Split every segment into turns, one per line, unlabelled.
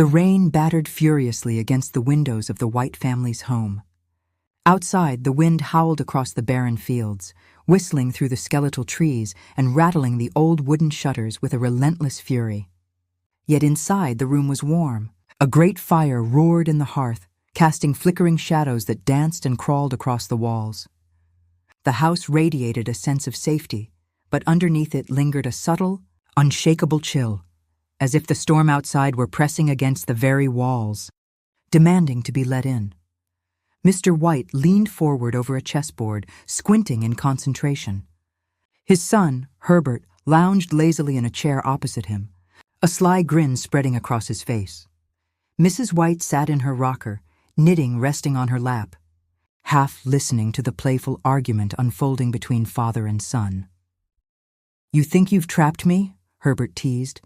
The rain battered furiously against the windows of the White family's home. Outside, the wind howled across the barren fields, whistling through the skeletal trees and rattling the old wooden shutters with a relentless fury. Yet inside, the room was warm. A great fire roared in the hearth, casting flickering shadows that danced and crawled across the walls. The house radiated a sense of safety, but underneath it lingered a subtle, unshakable chill, as if the storm outside were pressing against the very walls, demanding to be let in. Mr. White leaned forward over a chessboard, squinting in concentration. His son, Herbert, lounged lazily in a chair opposite him, a sly grin spreading across his face. Mrs. White sat in her rocker, knitting resting on her lap, half listening to the playful argument unfolding between father and son. "You think you've trapped me?" Herbert teased,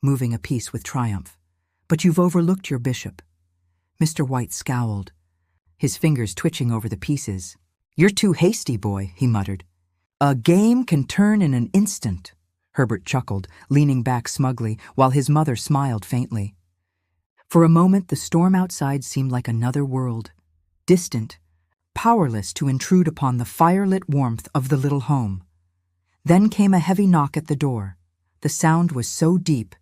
moving a piece with triumph. "But you've overlooked your bishop." Mr. White scowled, his fingers twitching over the pieces. "You're too hasty, boy," he muttered. "A game can turn in an instant," Herbert chuckled, leaning back smugly, while his mother smiled faintly. For a moment, the storm outside seemed like another world, distant, powerless to intrude upon the firelit warmth of the little home. Then came a heavy knock at the door. The sound was so deep,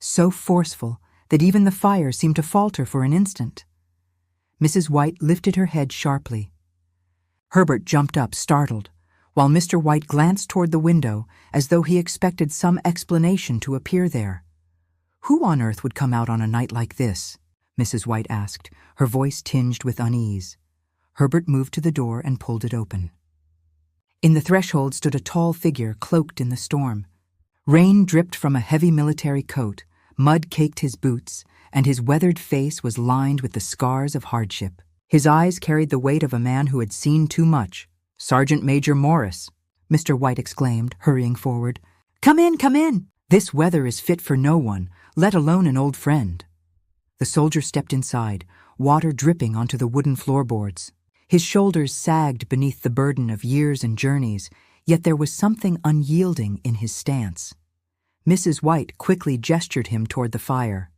so forceful, that even the fire seemed to falter for an instant. Mrs. White lifted her head sharply. Herbert jumped up, startled, while Mr. White glanced toward the window as though he expected some explanation to appear there. "Who on earth would come out on a night like this?" Mrs. White asked, her voice tinged with unease. Herbert moved to the door and pulled it open. In the threshold stood a tall figure cloaked in the storm. Rain dripped from a heavy military coat, mud caked his boots, and his weathered face was lined with the scars of hardship. His eyes carried the weight of a man who had seen too much. "Sergeant Major Morris," Mr. White exclaimed, hurrying forward. Come in, come in! This weather is fit for no one, let alone an old friend." The soldier stepped inside, water dripping onto the wooden floorboards. His shoulders sagged beneath the burden of years and journeys, yet there was something unyielding in his stance. Mrs. White quickly gestured him toward the fire.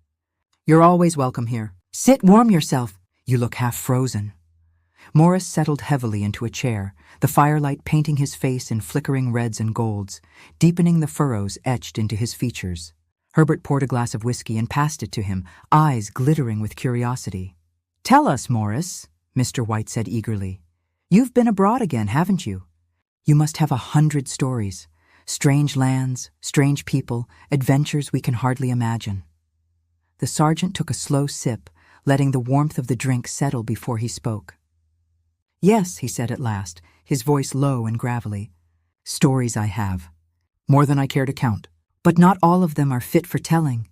"You're always welcome here. Sit, warm yourself. You look half frozen." Morris settled heavily into a chair, the firelight painting his face in flickering reds and golds, deepening the furrows etched into his features. Herbert poured a glass of whiskey and passed it to him, eyes glittering with curiosity. "Tell us, Morris," Mr. White said eagerly. "You've been abroad again, haven't you? You must have 100 stories. Strange lands, strange people, adventures we can hardly imagine." The sergeant took a slow sip, letting the warmth of the drink settle before he spoke. "Yes," he said at last, his voice low and gravelly. "Stories I have. More than I care to count. But not all of them are fit for telling."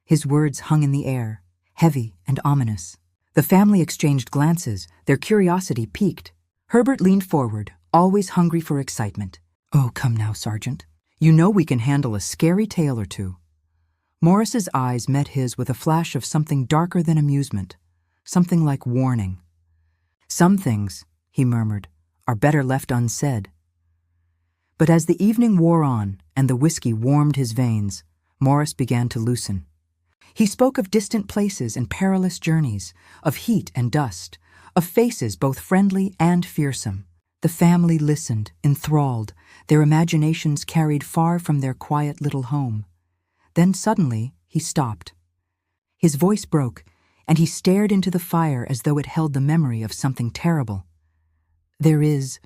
His words hung in the air, heavy and ominous. The family exchanged glances, their curiosity piqued. Herbert leaned forward, always hungry for excitement. "Oh, come now, Sergeant. You know we can handle a scary tale or two." Morris's eyes met his with a flash of something darker than amusement, something like warning. "Some things," he murmured, "are better left unsaid." But as the evening wore on and the whiskey warmed his veins, Morris began to loosen. He spoke of distant places and perilous journeys, of heat and dust, of faces both friendly and fearsome. The family listened, enthralled, their imaginations carried far from their quiet little home. Then suddenly he stopped. His voice broke, and he stared into the fire as though it held the memory of something terrible. "There is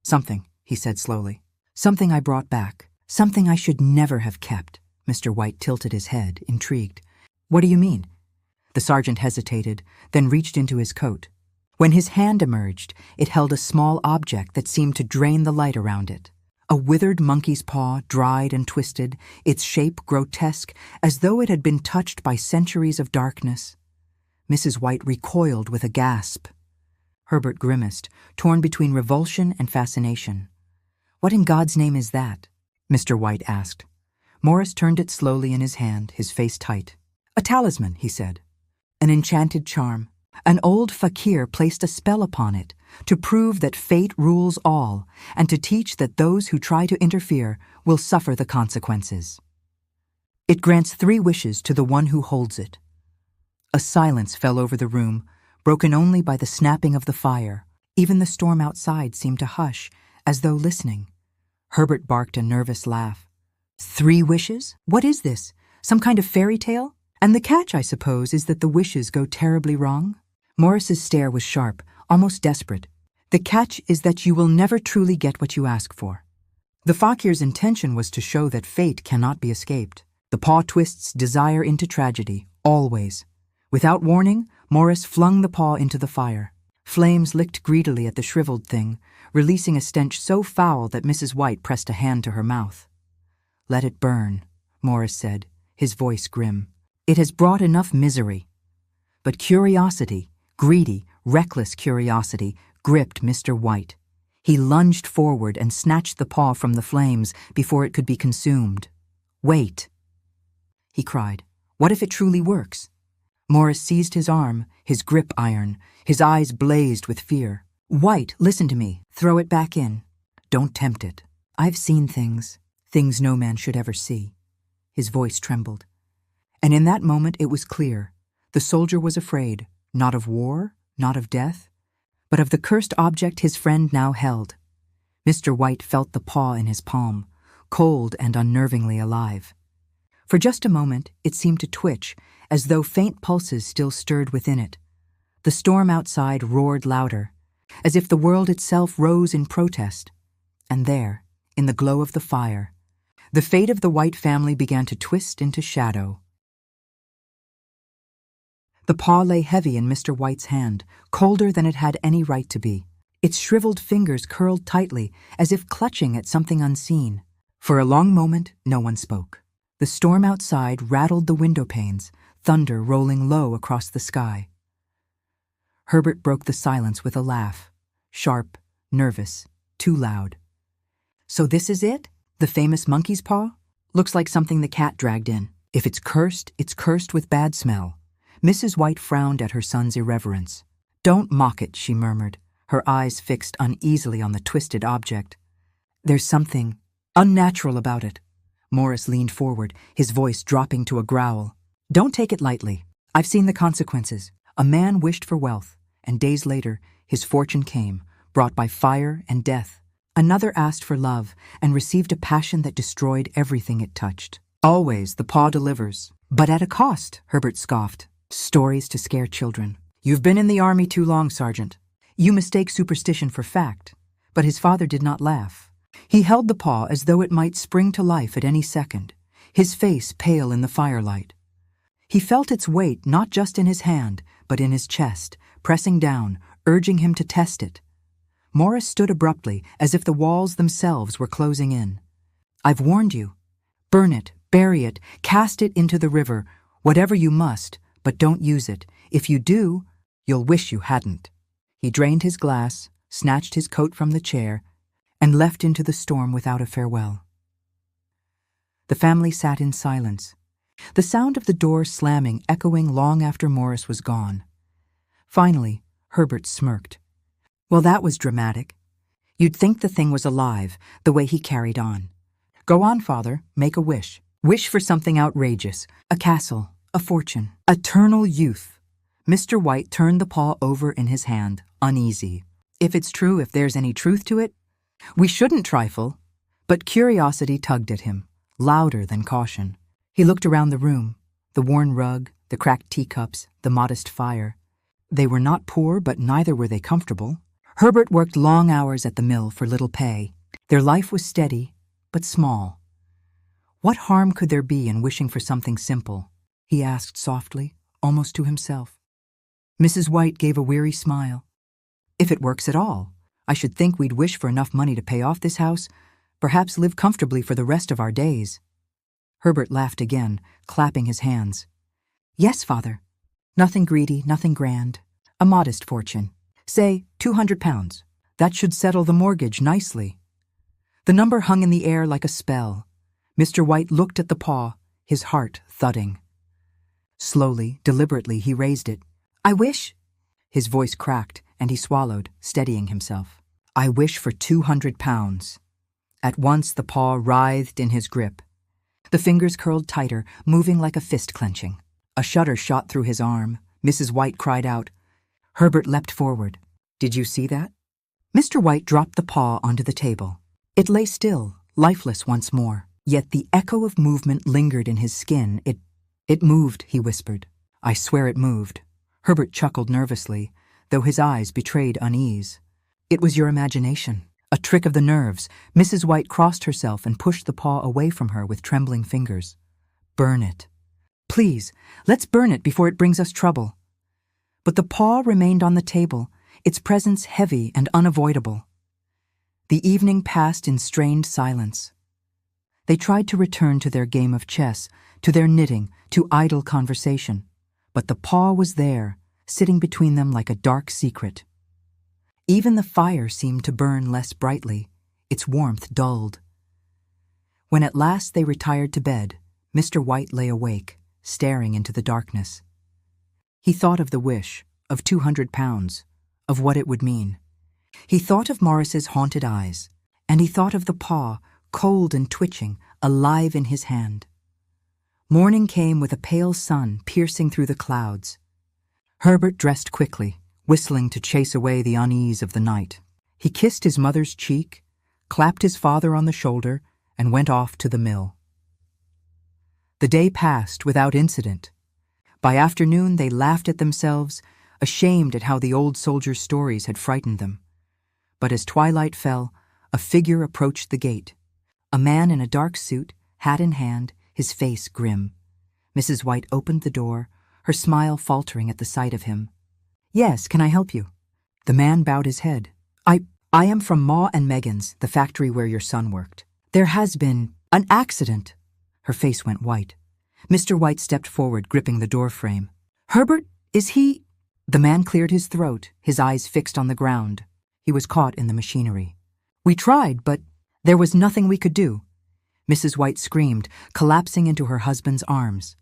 something," he said slowly. "Something I brought back. Something I should never have kept." Mr. White tilted his head, intrigued. "What do you mean?" The sergeant hesitated, then reached into his coat. When his hand emerged, it held a small object that seemed to drain the light around it. A withered monkey's paw, dried and twisted, its shape grotesque, as though it had been touched by centuries of darkness. Mrs. White recoiled with a gasp. Herbert grimaced, torn between revulsion and fascination. "What in God's name is that?" Mr. White asked. Morris turned it slowly in his hand, his face tight. "A talisman," he said. "An enchanted charm. An old fakir placed a spell upon it to prove that fate rules all and to teach that those who try to interfere will suffer the consequences. It grants 3 wishes to the one who holds it." A silence fell over the room, broken only by the snapping of the fire. Even the storm outside seemed to hush, as though listening. Herbert barked a nervous laugh. 3 wishes? What is this? Some kind of fairy tale? And the catch, I suppose, is that the wishes go terribly wrong? Morris's stare was sharp, almost desperate. The catch is that you will never truly get what you ask for. The fakir's intention was to show that fate cannot be escaped. The paw twists desire into tragedy, always. Without warning, Morris flung the paw into the fire. Flames licked greedily at the shriveled thing, releasing a stench so foul that Mrs. White pressed a hand to her mouth. "Let it burn," Morris said, his voice grim. "It has brought enough misery." But curiosity, greedy, reckless curiosity, gripped Mr. White. He lunged forward and snatched the paw from the flames before it could be consumed. "Wait," he cried. "What if it truly works?" Morris seized his arm, his grip iron. His eyes blazed with fear. "White, listen to me. Throw it back in. Don't tempt it. I've seen things no man should ever see." His voice trembled. And in that moment it was clear. The soldier was afraid, not of war, not of death, but of the cursed object his friend now held. Mr. White felt the paw in his palm, cold and unnervingly alive. For just a moment it seemed to twitch, as though faint pulses still stirred within it. The storm outside roared louder, as if the world itself rose in protest. And there, in the glow of the fire, the fate of the White family began to twist into shadow. The paw lay heavy in Mr. White's hand, colder than it had any right to be. Its shriveled fingers curled tightly, as if clutching at something unseen. For a long moment, no one spoke. The storm outside rattled the window panes, thunder rolling low across the sky. Herbert broke the silence with a laugh, sharp, nervous, too loud. "So this is it? The famous monkey's paw? Looks like something the cat dragged in. If it's cursed with bad smell." Mrs. White frowned at her son's irreverence. "Don't mock it," she murmured, her eyes fixed uneasily on the twisted object. "There's something unnatural about it." Morris leaned forward, his voice dropping to a growl. "Don't take it lightly. I've seen the consequences. A man wished for wealth, and days later, his fortune came, brought by fire and death. Another asked for love, and received a passion that destroyed everything it touched. Always the paw delivers. But at a cost," Herbert scoffed. "Stories to scare children. You've been in the army too long, Sergeant. You mistake superstition for fact." But his father did not laugh. He held the paw as though it might spring to life at any second, his face pale in the firelight. He felt its weight not just in his hand, but in his chest, pressing down, urging him to test it. Morris stood abruptly, as if the walls themselves were closing in. "I've warned you. Burn it, bury it, cast it into the river, whatever you must, but don't use it. If you do, you'll wish you hadn't." He drained his glass, snatched his coat from the chair, and left into the storm without a farewell. The family sat in silence, the sound of the door slamming echoing long after Morris was gone. Finally, Herbert smirked. "Well, that was dramatic. You'd think the thing was alive, the way he carried on. Go on, Father, make a wish. Wish for something outrageous, a castle, a fortune, eternal youth." Mr. White turned the paw over in his hand, uneasy. "If it's true, if there's any truth to it, we shouldn't trifle." But curiosity tugged at him, louder than caution. He looked around the room, the worn rug, the cracked teacups, the modest fire. They were not poor, but neither were they comfortable. Herbert worked long hours at the mill for little pay. Their life was steady, but small. What harm could there be in wishing for something simple? He asked softly, almost to himself. Mrs. White gave a weary smile. "If it works at all, I should think we'd wish for enough money to pay off this house, perhaps live comfortably for the rest of our days." Herbert laughed again, clapping his hands. "Yes, Father. Nothing greedy, nothing grand. A modest fortune. Say, £200. That should settle the mortgage nicely." The number hung in the air like a spell. Mr. White looked at the paw, his heart thudding. Slowly, deliberately, he raised it. "I wish—" His voice cracked, and he swallowed, steadying himself. "I wish for £200. At once the paw writhed in his grip. The fingers curled tighter, moving like a fist clenching. A shudder shot through his arm. Mrs. White cried out. Herbert leapt forward. Did you see that? Mr. White dropped the paw onto the table. It lay still, lifeless once more. Yet the echo of movement lingered in his skin. It moved, he whispered. I swear it moved. Herbert chuckled nervously, though his eyes betrayed unease. It was your imagination. A trick of the nerves. Mrs. White crossed herself and pushed the paw away from her with trembling fingers. Burn it. Please, let's burn it before it brings us trouble. But the paw remained on the table, its presence heavy and unavoidable. The evening passed in strained silence. They tried to return to their game of chess, to their knitting, to idle conversation. But the paw was there, sitting between them like a dark secret. Even the fire seemed to burn less brightly, its warmth dulled. When at last they retired to bed, Mr. White lay awake, staring into the darkness. He thought of the wish, of 200 pounds, of what it would mean. He thought of Morris's haunted eyes, and he thought of the paw, cold and twitching, alive in his hand. Morning came with a pale sun piercing through the clouds. Herbert dressed quickly, whistling to chase away the unease of the night. He kissed his mother's cheek, clapped his father on the shoulder, and went off to the mill. The day passed without incident. By afternoon they laughed at themselves, ashamed at how the old soldier's stories had frightened them. But as twilight fell, a figure approached the gate. A man in a dark suit, hat in hand, his face grim. Mrs. White opened the door, her smile faltering at the sight of him. Yes, can I help you? The man bowed his head. I am from Ma and Megan's, the factory where your son worked. There has been an accident. Her face went white. Mr. White stepped forward, gripping the door frame. Herbert, is he? The man cleared his throat, his eyes fixed on the ground. He was caught in the machinery. We tried, but there was nothing we could do. Mrs. White screamed, collapsing into her husband's arms.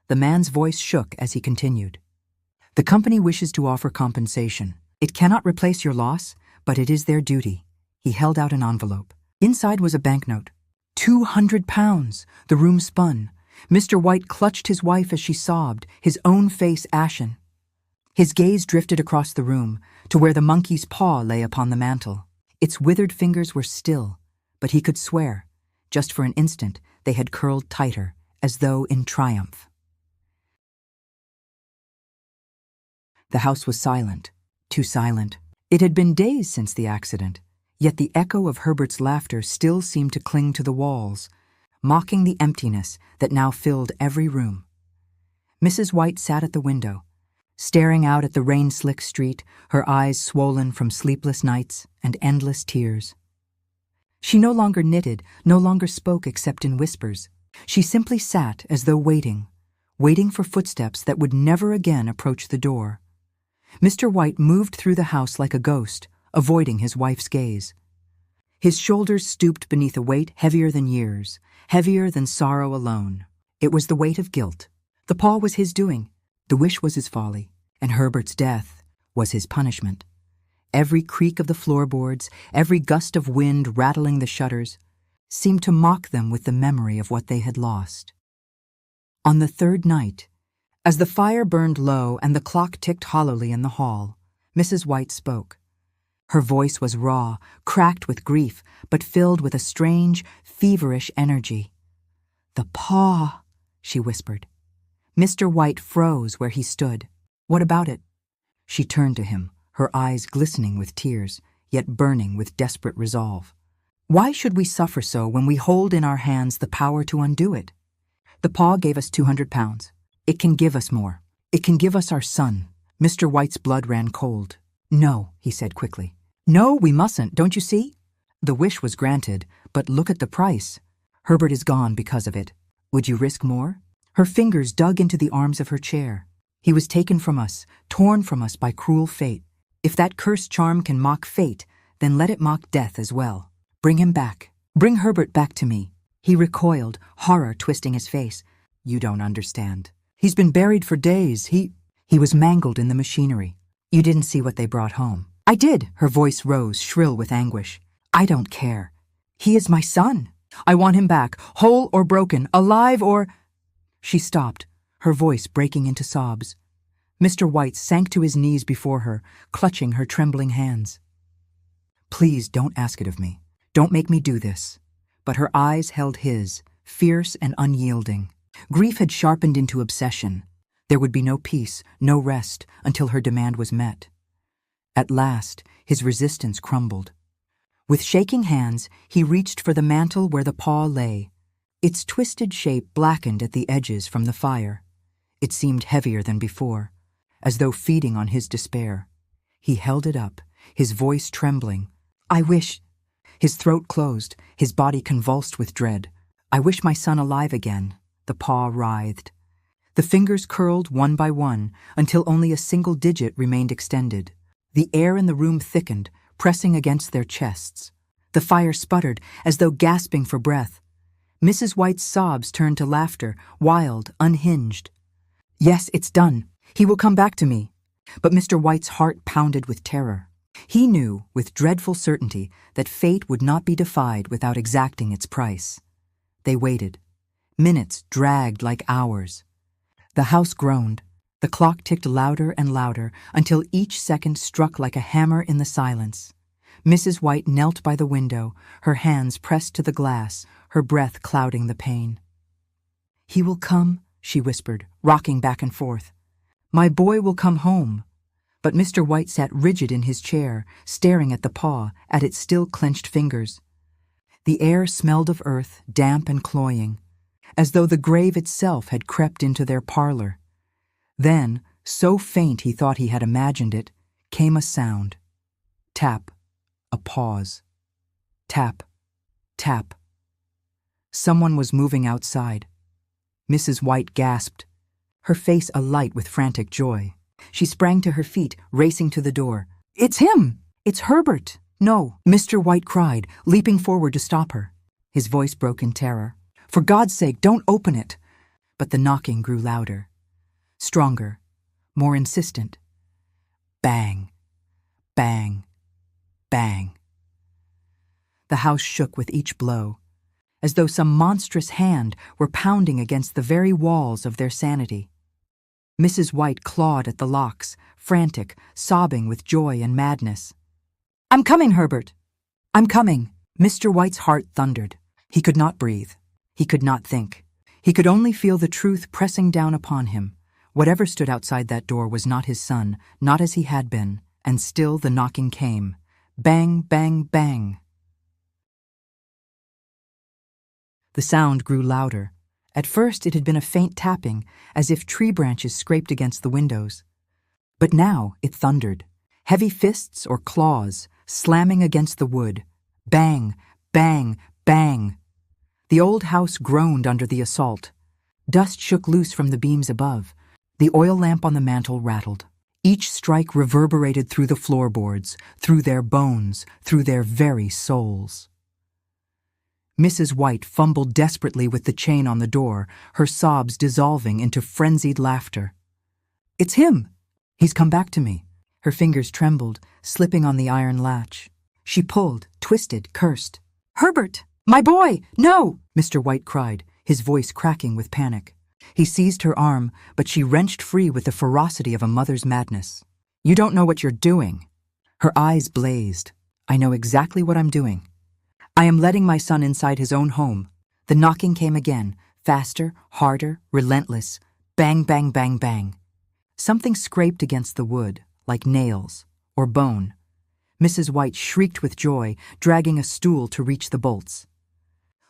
The man's voice shook as he continued. The company wishes to offer compensation. It cannot replace your loss, but it is their duty. He held out an envelope. Inside was a banknote. 200 pounds! The room spun. Mr. White clutched his wife as she sobbed, his own face ashen. His gaze drifted across the room, to where the monkey's paw lay upon the mantel. Its withered fingers were still, but he could swear, just for an instant, they had curled tighter, as though in triumph. The house was silent, too silent. It had been days since the accident, yet the echo of Herbert's laughter still seemed to cling to the walls, mocking the emptiness that now filled every room. Mrs. White sat at the window, staring out at the rain-slick street, her eyes swollen from sleepless nights and endless tears. She no longer knitted, no longer spoke except in whispers. She simply sat as though waiting for footsteps that would never again approach the door. Mr. White moved through the house like a ghost, avoiding his wife's gaze. His shoulders stooped beneath a weight heavier than years, heavier than sorrow alone. It was the weight of guilt. The paw was his doing, the wish was his folly, and Herbert's death was his punishment. Every creak of the floorboards, every gust of wind rattling the shutters, seemed to mock them with the memory of what they had lost. On the third night, as the fire burned low and the clock ticked hollowly in the hall, Mrs. White spoke. Her voice was raw, cracked with grief, but filled with a strange, feverish energy. "The paw," she whispered. Mr. White froze where he stood. "What about it?" She turned to him, her eyes glistening with tears, yet burning with desperate resolve. "Why should we suffer so when we hold in our hands the power to undo it? The paw gave us 200 pounds. It can give us more. It can give us our son." Mr. White's blood ran cold. "No," he said quickly. "No, we mustn't, don't you see? The wish was granted, but look at the price. Herbert is gone because of it. Would you risk more?" Her fingers dug into the arms of her chair. "He was taken from us, torn from us by cruel fate. If that cursed charm can mock fate, then let it mock death as well. Bring him back. Bring Herbert back to me." He recoiled, horror twisting his face. "You don't understand. He's been buried for days. He was mangled in the machinery. You didn't see what they brought home." "I did." Her voice rose, shrill with anguish. "I don't care. He is my son. I want him back, whole or broken, alive or—" She stopped, her voice breaking into sobs. Mr. White sank to his knees before her, clutching her trembling hands. "Please don't ask it of me. Don't make me do this." But her eyes held his, fierce and unyielding. Grief had sharpened into obsession. There would be no peace, no rest, until her demand was met. At last, his resistance crumbled. With shaking hands, he reached for the mantle where the paw lay. Its twisted shape blackened at the edges from the fire. It seemed heavier than before, as though feeding on his despair. He held it up, his voice trembling. "I wish—" His throat closed, his body convulsed with dread. "I wish my son alive again," the paw writhed. The fingers curled one by one until only a single digit remained extended. The air in the room thickened, pressing against their chests. The fire sputtered, as though gasping for breath. Mrs. White's sobs turned to laughter, wild, unhinged. "Yes, it's done. He will come back to me." But Mr. White's heart pounded with terror. He knew, with dreadful certainty, that fate would not be defied without exacting its price. They waited. Minutes dragged like hours. The house groaned. The clock ticked louder and louder until each second struck like a hammer in the silence. Mrs. White knelt by the window, her hands pressed to the glass, her breath clouding the pane. "He will come," she whispered, rocking back and forth. "My boy will come home." But Mr. White sat rigid in his chair, staring at the paw, at its still clenched fingers. The air smelled of earth, damp and cloying, as though the grave itself had crept into their parlor. Then, so faint he thought he had imagined it, came a sound. Tap. A pause. Tap. Tap. Someone was moving outside. Mrs. White gasped, her face alight with frantic joy. She sprang to her feet, racing to the door. "It's him! It's Herbert!" "No!" Mr. White cried, leaping forward to stop her. His voice broke in terror. "For God's sake, don't open it!" But the knocking grew louder. Stronger, more insistent. Bang, bang, bang. The house shook with each blow, as though some monstrous hand were pounding against the very walls of their sanity. Mrs. White clawed at the locks, frantic, sobbing with joy and madness. "I'm coming, Herbert! I'm coming!" Mr. White's heart thundered. He could not breathe. He could not think. He could only feel the truth pressing down upon him. Whatever stood outside that door was not his son, not as he had been, and still the knocking came. Bang, bang, bang. The sound grew louder. At first it had been a faint tapping, as if tree branches scraped against the windows. But now it thundered, heavy fists or claws slamming against the wood. Bang, bang, bang. The old house groaned under the assault. Dust shook loose from the beams above. The oil lamp on the mantel rattled. Each strike reverberated through the floorboards, through their bones, through their very souls. Mrs. White fumbled desperately with the chain on the door, her sobs dissolving into frenzied laughter. "It's him! He's come back to me." Her fingers trembled, slipping on the iron latch. She pulled, twisted, cursed. "Herbert! My boy! No!" Mr. White cried, his voice cracking with panic. He seized her arm, but she wrenched free with the ferocity of a mother's madness. "You don't know what you're doing." Her eyes blazed. "I know exactly what I'm doing. I am letting my son inside his own home." The knocking came again, faster, harder, relentless. Bang, bang, bang, bang. Something scraped against the wood, like nails or bone. Mrs. White shrieked with joy, dragging a stool to reach the bolts.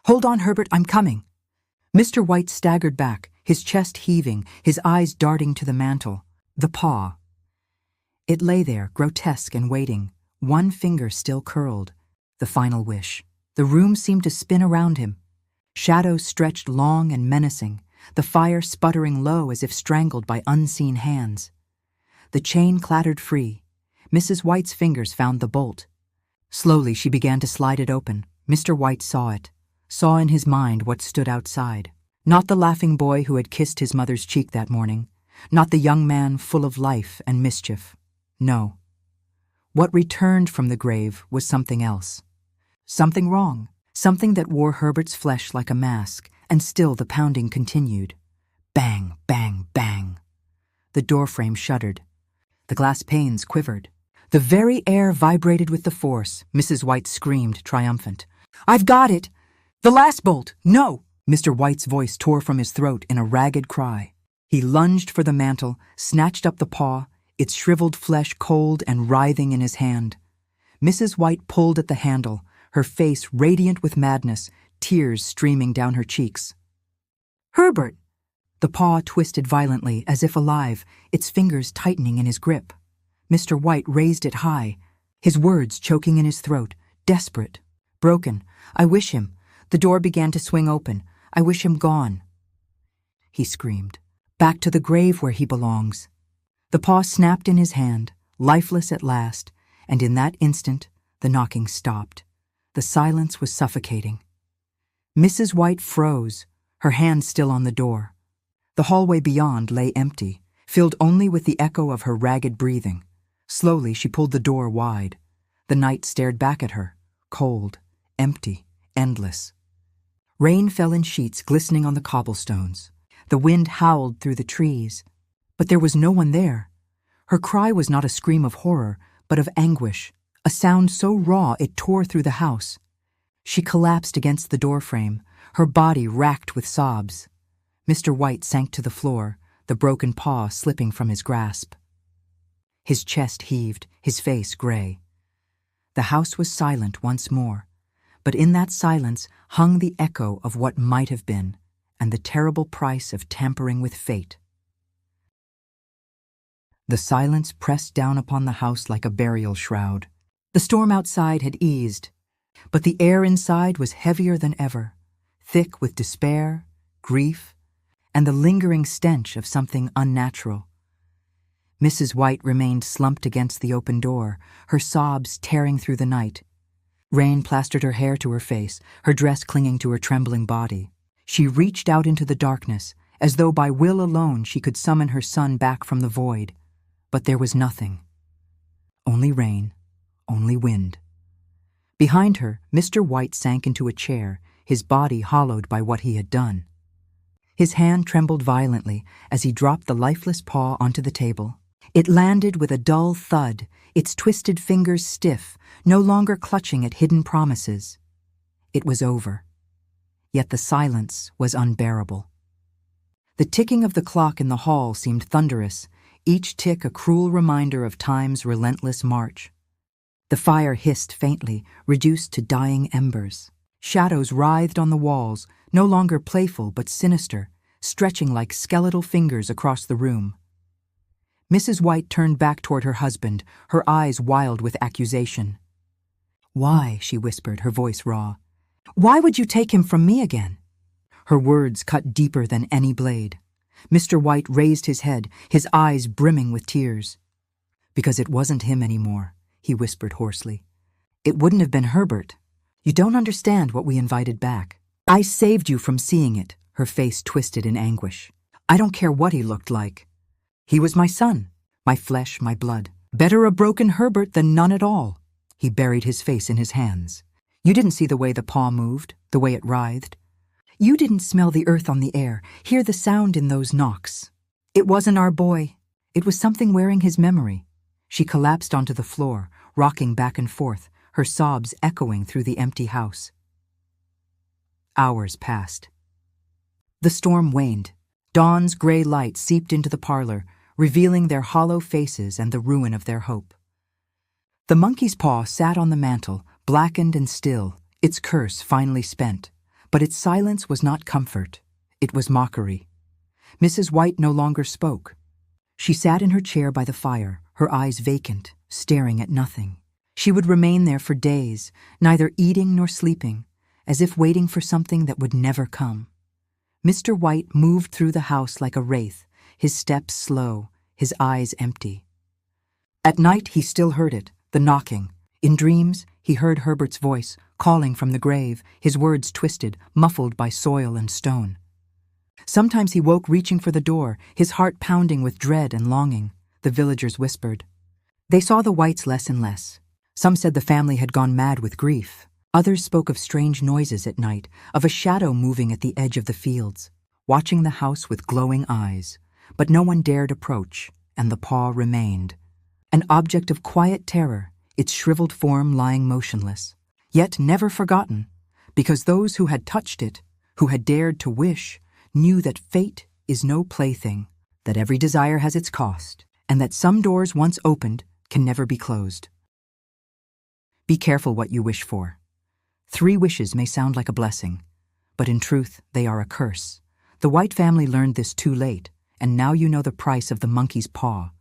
"Hold on, Herbert, I'm coming." Mr. White staggered back, his chest heaving, his eyes darting to the mantel. The paw. It lay there, grotesque and waiting, one finger still curled. The final wish. The room seemed to spin around him. Shadows stretched long and menacing, the fire sputtering low as if strangled by unseen hands. The chain clattered free. Mrs. White's fingers found the bolt. Slowly she began to slide it open. Mr. White saw it, saw in his mind what stood outside. Not the laughing boy who had kissed his mother's cheek that morning, not the young man full of life and mischief. No. What returned from the grave was something else. Something wrong, something that wore Herbert's flesh like a mask, and still the pounding continued. Bang, bang, bang. the doorframe shuddered. The glass panes quivered. The very air vibrated with the force. Mrs. White screamed, triumphant. "I've got it! The last bolt! No!" Mr. White's voice tore from his throat in a ragged cry. He lunged for the mantel, snatched up the paw, its shriveled flesh cold and writhing in his hand. Mrs. White pulled at the handle, her face radiant with madness, tears streaming down her cheeks. "Herbert!" The paw twisted violently, as if alive, its fingers tightening in his grip. Mr. White raised it high, his words choking in his throat, desperate, broken. "I wish him." The door began to swing open. "I wish him gone," he screamed. "Back to the grave where he belongs." The paw snapped in his hand, lifeless at last, and in that instant the knocking stopped. The silence was suffocating. Mrs. White froze, her hand still on the door. The hallway beyond lay empty, filled only with the echo of her ragged breathing. Slowly she pulled the door wide. The night stared back at her, cold, empty, endless. Rain fell in sheets glistening on the cobblestones. The wind howled through the trees, but there was no one there. Her cry was not a scream of horror, but of anguish, a sound so raw it tore through the house. She collapsed against the doorframe, her body racked with sobs. Mr. White sank to the floor, the broken paw slipping from his grasp. His chest heaved, his face gray. The house was silent once more, but in that silence hung the echo of what might have been, and the terrible price of tampering with fate. The silence pressed down upon the house like a burial shroud. The storm outside had eased, but the air inside was heavier than ever, thick with despair, grief, and the lingering stench of something unnatural. Mrs. White remained slumped against the open door, her sobs tearing through the night. Rain plastered her hair to her face, her dress clinging to her trembling body. She reached out into the darkness, as though by will alone she could summon her son back from the void. But there was nothing. Only rain, only wind. Behind her, Mr. White sank into a chair, his body hollowed by what he had done. His hand trembled violently as he dropped the lifeless paw onto the table. It landed with a dull thud, its twisted fingers stiff, no longer clutching at hidden promises. It was over. Yet the silence was unbearable. The ticking of the clock in the hall seemed thunderous, each tick a cruel reminder of time's relentless march. The fire hissed faintly, reduced to dying embers. Shadows writhed on the walls, no longer playful but sinister, stretching like skeletal fingers across the room. Mrs. White turned back toward her husband, her eyes wild with accusation. "Why?" she whispered, her voice raw. "Why would you take him from me again?" Her words cut deeper than any blade. Mr. White raised his head, his eyes brimming with tears. "Because it wasn't him anymore," he whispered hoarsely. "It wouldn't have been Herbert. You don't understand what we invited back. I saved you from seeing it," her face twisted in anguish. "I don't care what he looked like. He was my son, my flesh, my blood. Better a broken Herbert than none at all." He buried his face in his hands. "You didn't see the way the paw moved, the way it writhed. You didn't smell the earth on the air, hear the sound in those knocks. It wasn't our boy. It was something wearing his memory." She collapsed onto the floor, rocking back and forth, her sobs echoing through the empty house. Hours passed. The storm waned. Dawn's gray light seeped into the parlor, revealing their hollow faces and the ruin of their hope. The monkey's paw sat on the mantel, blackened and still, its curse finally spent. But its silence was not comfort. It was mockery. Mrs. White no longer spoke. She sat in her chair by the fire, her eyes vacant, staring at nothing. She would remain there for days, neither eating nor sleeping, as if waiting for something that would never come. Mr. White moved through the house like a wraith, his steps slow, his eyes empty. At night he still heard it, the knocking. In dreams, he heard Herbert's voice, calling from the grave, his words twisted, muffled by soil and stone. Sometimes he woke reaching for the door, his heart pounding with dread and longing. The villagers whispered. They saw the Whites less and less. Some said the family had gone mad with grief. Others spoke of strange noises at night, of a shadow moving at the edge of the fields, watching the house with glowing eyes. but no one dared approach, and the paw remained. An object of quiet terror, its shriveled form lying motionless, yet never forgotten, because those who had touched it, who had dared to wish, knew that fate is no plaything, that every desire has its cost, and that some doors once opened can never be closed. Be careful what you wish for. 3 wishes may sound like a blessing, but in truth they are a curse. The White family learned this too late, and now you know the price of the monkey's paw.